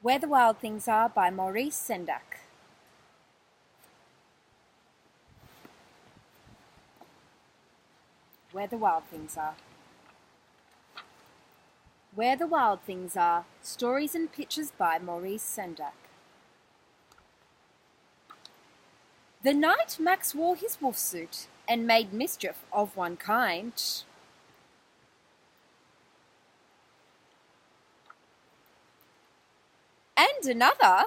Where the Wild Things Are by Maurice Sendak. Where the Wild Things Are. Where the Wild Things Are, Stories and Pictures by Maurice Sendak. The night Max wore his wolf suit and made mischief of one kind, and another,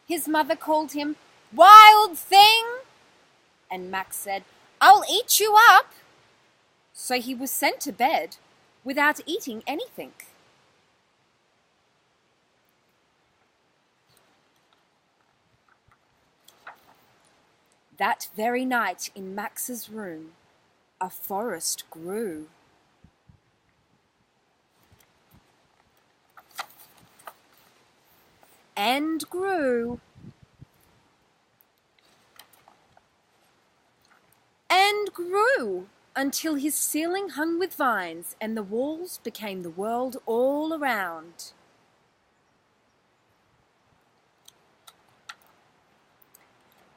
his mother called him "Wild Thing," and Max said, "I'll eat you up." So he was sent to bed without eating anything. That very night in Max's room, a forest grew. And grew. And grew until his ceiling hung with vines and the walls became the world all around.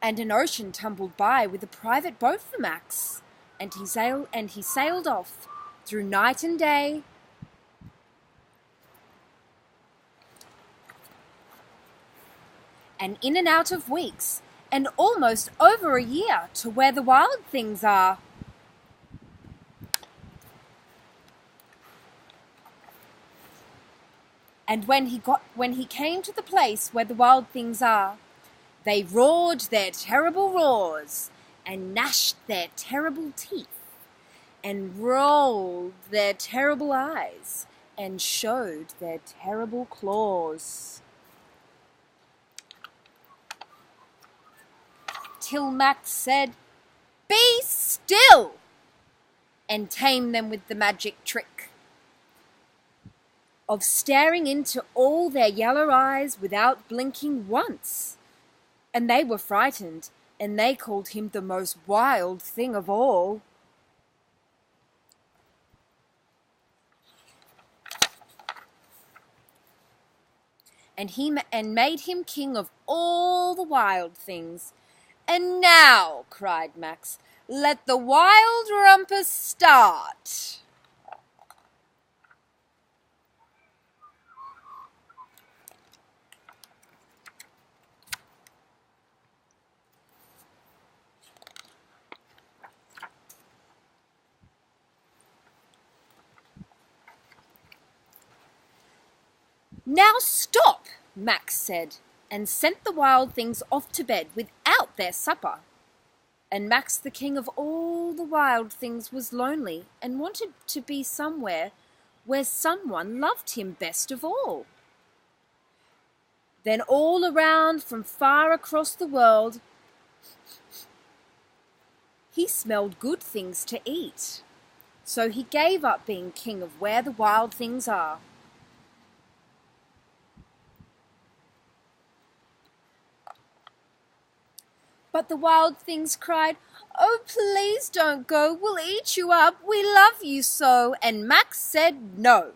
And an ocean tumbled by with a private boat for Max, and he sailed off through night and day, and in and out of weeks, and almost over a year to where the wild things are. And when he came to the place where the wild things are, they roared their terrible roars, and gnashed their terrible teeth, and rolled their terrible eyes, and showed their terrible claws. Till Max said, "Be still!" and tamed them with the magic trick of staring into all their yellow eyes without blinking once. And they were frightened, and they called him the most wild thing of all. And made him king of all the wild things. "And now," cried Max, "let the wild rumpus start." "Now stop," Max said, and sent the wild things off to bed without their supper. And Max, the king of all the wild things, was lonely and wanted to be somewhere where someone loved him best of all. Then all around, from far across the world, he smelled good things to eat. So he gave up being king of where the wild things are. But the wild things cried, "Oh, please don't go, we'll eat you up, we love you so." And Max said no.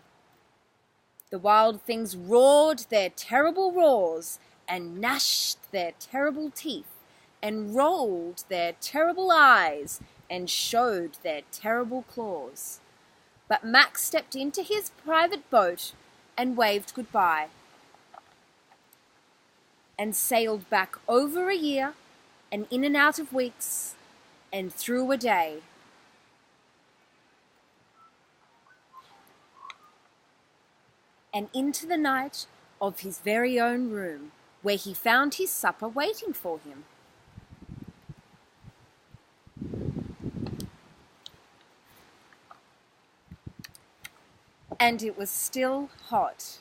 The wild things roared their terrible roars, and gnashed their terrible teeth, and rolled their terrible eyes, and showed their terrible claws. But Max stepped into his private boat and waved goodbye, and sailed back over a year, and in and out of weeks, and through a day. And into the night of his very own room, where he found his supper waiting for him. And it was still hot.